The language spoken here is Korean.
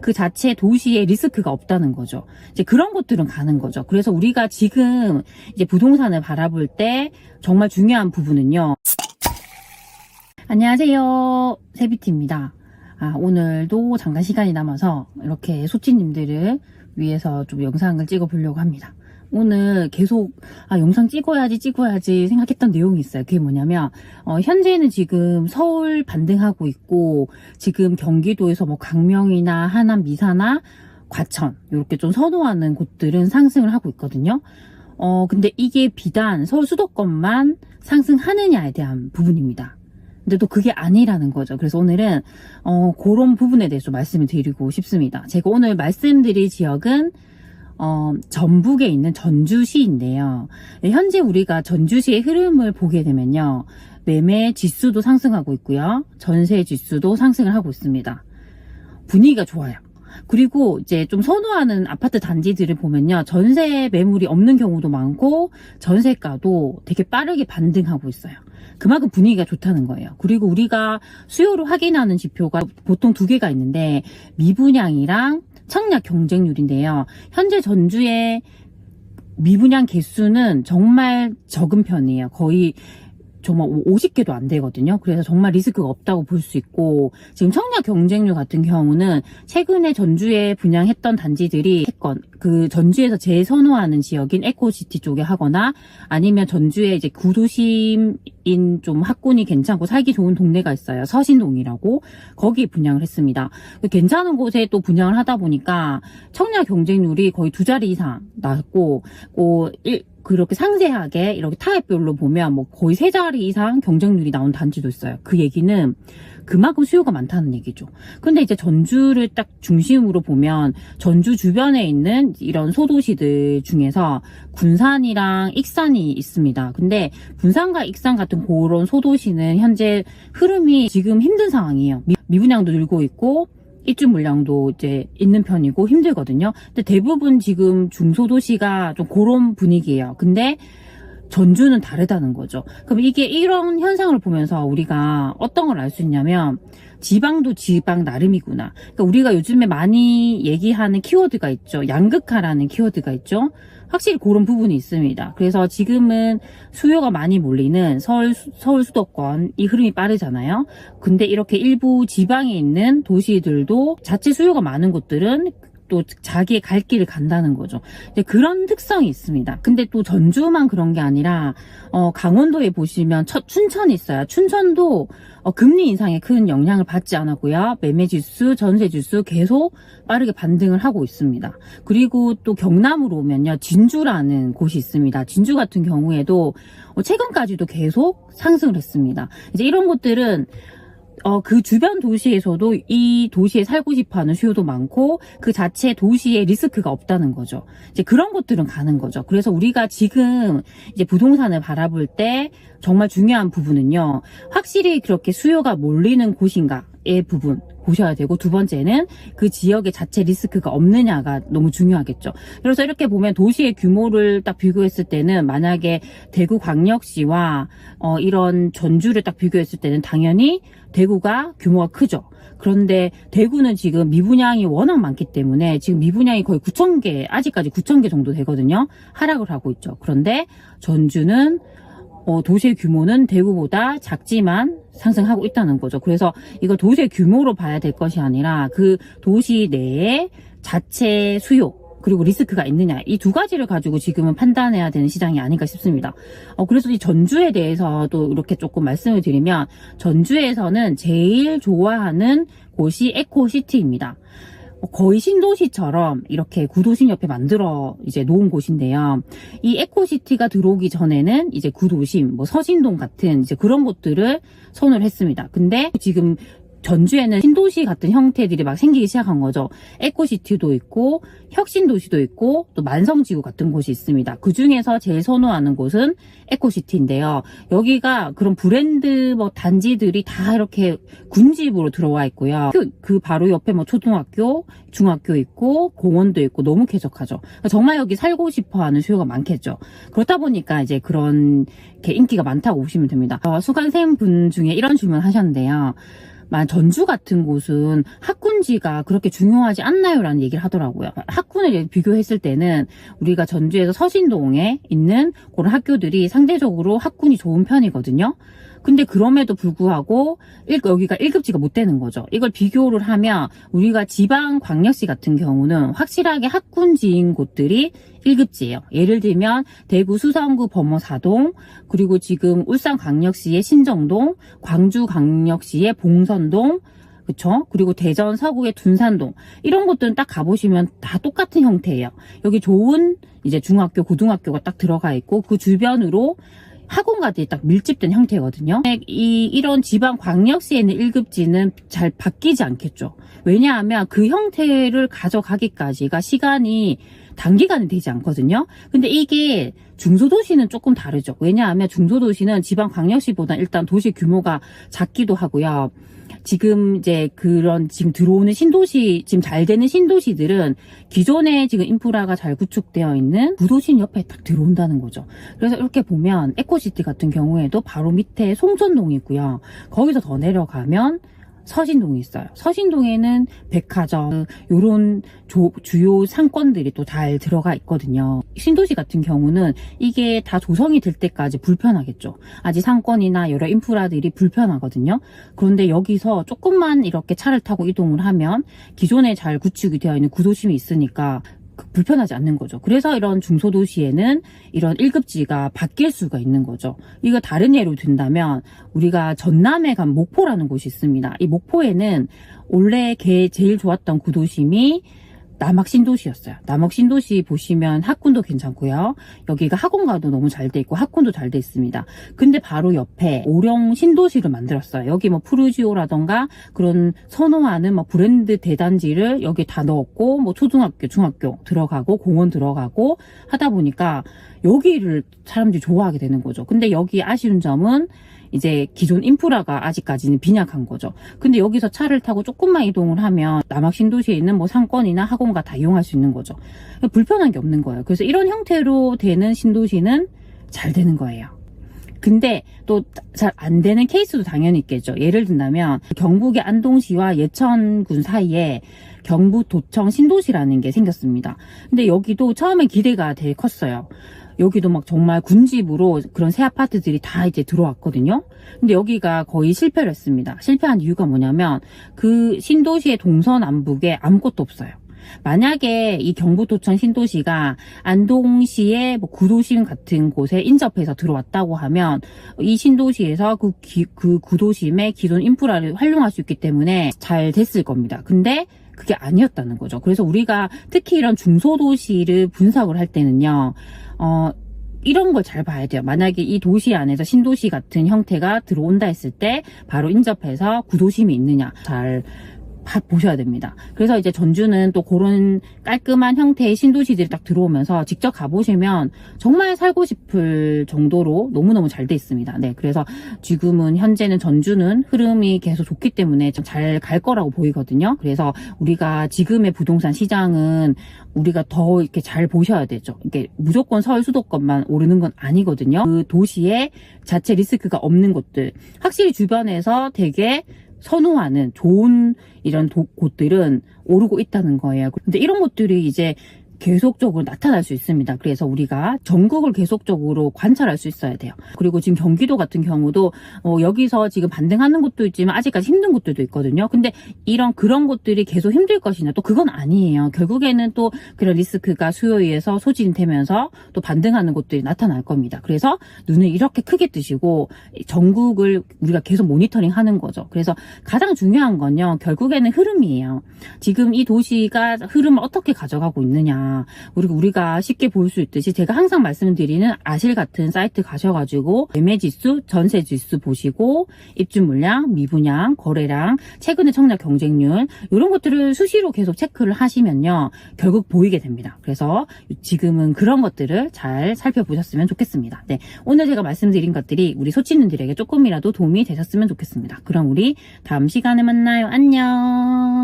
그 자체 도시에 리스크가 없다는 거죠. 이제 그런 것들은 가는 거죠. 그래서 우리가 지금 이제 부동산을 바라볼 때 정말 중요한 부분은요. 안녕하세요. 세비티입니다. 오늘도 잠깐 시간이 남아서 이렇게 소치님들을 위해서 좀 영상을 찍어 보려고 합니다. 오늘 계속 영상 찍어야지 생각했던 내용이 있어요. 그게 뭐냐면 현재는 지금 서울 반등하고 있고 지금 경기도에서 뭐 강명이나 하남, 미사나 과천 이렇게 좀 선호하는 곳들은 상승을 하고 있거든요. 근데 이게 비단 서울 수도권만 상승하느냐에 대한 부분입니다. 근데 또 그게 아니라는 거죠. 그래서 오늘은 그런 부분에 대해서 말씀을 드리고 싶습니다. 제가 오늘 말씀드릴 지역은 전북에 있는 전주시인데요. 현재 우리가 전주시의 흐름을 보게 되면요. 매매 지수도 상승하고 있고요. 전세 지수도 상승을 하고 있습니다. 분위기가 좋아요. 그리고 이제 좀 선호하는 아파트 단지들을 보면요. 전세 매물이 없는 경우도 많고 전세가도 되게 빠르게 반등하고 있어요. 그만큼 분위기가 좋다는 거예요. 그리고 우리가 수요를 확인하는 지표가 보통 두 개가 있는데 미분양이랑 청약 경쟁률인데요. 현재 전주의 미분양 개수는 정말 적은 편이에요. 거의 정말 50개도 안 되거든요. 그래서 정말 리스크가 없다고 볼 수 있고 지금 청약 경쟁률 같은 경우는 최근에 전주에 분양했던 단지들이 그 전주에서 제일 선호하는 지역인 에코시티 쪽에 하거나 아니면 전주에 이제 구도심인 좀 학군이 괜찮고 살기 좋은 동네가 있어요. 서신동이라고 거기에 분양을 했습니다. 괜찮은 곳에 또 분양을 하다 보니까 청약 경쟁률이 거의 2자리 이상 나왔고 그렇게 상세하게 이렇게 타입별로 보면 뭐 거의 3자리 이상 경쟁률이 나온 단지도 있어요. 그 얘기는 그만큼 수요가 많다는 얘기죠. 근데 이제 전주를 딱 중심으로 보면 전주 주변에 있는 이런 소도시들 중에서 군산이랑 익산이 있습니다. 근데 군산과 익산 같은 그런 소도시는 현재 흐름이 지금 힘든 상황이에요. 미분양도 늘고 있고 입주 물량도 이제 있는 편이고 힘들거든요. 근데 대부분 지금 중소도시가 좀 그런 분위기예요. 근데 전주는 다르다는 거죠. 그럼 이게 이런 현상을 보면서 우리가 어떤 걸 알 수 있냐면 지방도 지방 나름이구나. 그러니까 우리가 요즘에 많이 얘기하는 키워드가 있죠. 양극화라는 키워드가 있죠. 확실히 그런 부분이 있습니다. 그래서 지금은 수요가 많이 몰리는 서울 수도권 이 흐름이 빠르잖아요. 근데 이렇게 일부 지방에 있는 도시들도 자체 수요가 많은 곳들은 또 자기의 갈 길을 간다는 거죠. 이제 그런 특성이 있습니다. 근데 또 전주만 그런 게 아니라 강원도에 보시면 춘천이 있어요. 춘천도 금리 인상에 큰 영향을 받지 않았고요. 매매지수, 전세지수 계속 빠르게 반등을 하고 있습니다. 그리고 또 경남으로 오면요. 진주라는 곳이 있습니다. 진주 같은 경우에도 최근까지도 계속 상승을 했습니다. 이제 이런 곳들은 그 주변 도시에서도 이 도시에 살고 싶어 하는 수요도 많고 그 자체 도시에 리스크가 없다는 거죠. 이제 그런 것들은 가는 거죠. 그래서 우리가 지금 이제 부동산을 바라볼 때 정말 중요한 부분은요. 확실히 그렇게 수요가 몰리는 곳인가의 부분 보셔야 되고 두 번째는 그 지역의 자체 리스크가 없느냐가 너무 중요하겠죠. 그래서 이렇게 보면 도시의 규모를 딱 비교했을 때는 만약에 대구광역시와 이런 전주를 딱 비교했을 때는 당연히 대구가 규모가 크죠. 그런데 대구는 지금 미분양이 워낙 많기 때문에 지금 미분양이 거의 9,000개, 아직까지 9,000개 정도 되거든요. 하락을 하고 있죠. 그런데 전주는 도시의 규모는 대구보다 작지만 상승하고 있다는 거죠. 그래서 이거 도시의 규모로 봐야 될 것이 아니라 그 도시 내에 자체 수요 그리고 리스크가 있느냐 이 두 가지를 가지고 지금은 판단해야 되는 시장이 아닌가 싶습니다. 그래서 이 전주에 대해서도 이렇게 조금 말씀을 드리면 전주에서는 제일 좋아하는 곳이 에코시티입니다. 거의 신도시처럼 이렇게 구도심 옆에 만들어 이제 놓은 곳인데요. 이 에코시티가 들어오기 전에는 이제 구도심, 뭐 서신동 같은 이제 그런 곳들을 선호를 했습니다. 근데 지금 전주에는 신도시 같은 형태들이 막 생기기 시작한 거죠. 에코시티도 있고 혁신도시도 있고 또 만성지구 같은 곳이 있습니다. 그 중에서 제일 선호하는 곳은 에코시티인데요. 여기가 그런 브랜드 뭐 단지들이 다 이렇게 군집으로 들어와 있고요. 그 바로 옆에 뭐 초등학교, 중학교 있고 공원도 있고 너무 쾌적하죠. 정말 여기 살고 싶어하는 수요가 많겠죠. 그렇다 보니까 이제 그런 게 인기가 많다고 보시면 됩니다. 수강생분 중에 이런 질문 하셨는데요. 전주 같은 곳은 학군지가 그렇게 중요하지 않나요? 라는 얘기를 하더라고요. 학군을 비교했을 때는 우리가 전주에서 서신동에 있는 그런 학교들이 상대적으로 학군이 좋은 편이거든요. 근데 그럼에도 불구하고 여기가 1급지가 못 되는 거죠. 이걸 비교를 하면 우리가 지방광역시 같은 경우는 확실하게 학군지인 곳들이 1급지예요. 예를 들면 대구 수성구 범어사동, 그리고 지금 울산광역시의 신정동, 광주광역시의 봉선동, 그쵸? 그리고 대전 서구의 둔산동, 이런 곳들은 딱 가보시면 다 똑같은 형태예요. 여기 좋은 이제 중학교, 고등학교가 딱 들어가 있고 그 주변으로 학원가들이 딱 밀집된 형태거든요. 이런 지방 광역시에 있는 1급지는 잘 바뀌지 않겠죠. 왜냐하면 그 형태를 가져가기까지가 시간이 단기간에 되지 않거든요. 근데 이게 중소도시는 조금 다르죠. 왜냐하면 중소도시는 지방 광역시보다 일단 도시 규모가 작기도 하고요. 지금 지금 들어오는 신도시, 지금 잘 되는 신도시들은 기존에 지금 인프라가 잘 구축되어 있는 구도심 옆에 딱 들어온다는 거죠. 그래서 이렇게 보면 에코시티 같은 경우에도 바로 밑에 송전동이 있고요. 거기서 더 내려가면 서신동이 있어요. 서신동에는 백화점, 요런 주요 상권들이 또 잘 들어가 있거든요. 신도시 같은 경우는 이게 다 조성이 될 때까지 불편하겠죠. 아직 상권이나 여러 인프라들이 불편하거든요. 그런데 여기서 조금만 이렇게 차를 타고 이동을 하면 기존에 잘 구축이 되어 있는 구도심이 있으니까 불편하지 않는 거죠. 그래서 이런 중소도시에는 이런 1급지가 바뀔 수가 있는 거죠. 이거 다른 예로 든다면 우리가 전남에 간 목포라는 곳이 있습니다. 이 목포에는 원래 제일 좋았던 구도심이 남학신도시였어요. 남학신도시 보시면 학군도 괜찮고요. 여기가 학원가도 너무 잘 돼 있고 학군도 잘 돼 있습니다. 근데 바로 옆에 오령 신도시를 만들었어요. 여기 뭐 푸르지오라던가 그런 선호하는 뭐 브랜드 대단지를 여기 다 넣었고 뭐 초등학교, 중학교 들어가고 공원 들어가고 하다 보니까 여기를 사람들이 좋아하게 되는 거죠. 근데 여기 아쉬운 점은 이제 기존 인프라가 아직까지는 빈약한 거죠. 근데 여기서 차를 타고 조금만 이동을 하면 남학신도시에 있는 뭐 상권이나 학원가 다 이용할 수 있는 거죠. 불편한 게 없는 거예요. 그래서 이런 형태로 되는 신도시는 잘 되는 거예요. 근데 또 잘 안 되는 케이스도 당연히 있겠죠. 예를 든다면 경북의 안동시와 예천군 사이에 경북도청 신도시라는 게 생겼습니다. 근데 여기도 처음에 기대가 되게 컸어요. 여기도 막 정말 군집으로 그런 새 아파트들이 다 이제 들어왔거든요. 근데 여기가 거의 실패를 했습니다. 실패한 이유가 뭐냐면 그 신도시의 동서남북에 아무것도 없어요. 만약에 이 경북도청 신도시가 안동시의 뭐 구도심 같은 곳에 인접해서 들어왔다고 하면 이 신도시에서 그 구도심의 기존 인프라를 활용할 수 있기 때문에 잘 됐을 겁니다. 근데 그게 아니었다는 거죠. 그래서 우리가 특히 이런 중소도시를 분석을 할 때는요, 이런 걸 잘 봐야 돼요. 만약에 이 도시 안에서 신도시 같은 형태가 들어온다 했을 때 바로 인접해서 구도심이 있느냐 잘 보셔야 됩니다. 그래서 이제 전주는 또 그런 깔끔한 형태의 신도시들이 딱 들어오면서 직접 가보시면 정말 살고 싶을 정도로 너무너무 잘 돼 있습니다. 네, 그래서 지금은 현재는 전주는 흐름이 계속 좋기 때문에 잘 갈 거라고 보이거든요. 그래서 우리가 지금의 부동산 시장은 우리가 더 이렇게 잘 보셔야 되죠. 이게 무조건 서울 수도권만 오르는 건 아니거든요. 그 도시에 자체 리스크가 없는 곳들, 확실히 주변에서 되게 선호하는 좋은 이런 곳들은 오르고 있다는 거예요. 근데 이런 것들이 이제 계속적으로 나타날 수 있습니다. 그래서 우리가 전국을 계속적으로 관찰할 수 있어야 돼요. 그리고 지금 경기도 같은 경우도 여기서 지금 반등하는 곳도 있지만 아직까지 힘든 곳들도 있거든요. 근데 그런 곳들이 계속 힘들 것이냐, 또 그건 아니에요. 결국에는 또 그런 리스크가 수요에 의해서 소진되면서 또 반등하는 곳들이 나타날 겁니다. 그래서 눈을 이렇게 크게 뜨시고 전국을 우리가 계속 모니터링 하는 거죠. 그래서 가장 중요한 건요, 결국에는 흐름이에요. 지금 이 도시가 흐름을 어떻게 가져가고 있느냐, 우리가 쉽게 볼 수 있듯이 제가 항상 말씀드리는 아실 같은 사이트 가셔가지고 매매지수, 전세지수 보시고 입주 물량, 미분양, 거래량, 최근의 청약 경쟁률, 이런 것들을 수시로 계속 체크를 하시면요, 결국 보이게 됩니다. 그래서 지금은 그런 것들을 잘 살펴보셨으면 좋겠습니다. 네, 오늘 제가 말씀드린 것들이 우리 소치님들에게 조금이라도 도움이 되셨으면 좋겠습니다. 그럼 우리 다음 시간에 만나요. 안녕.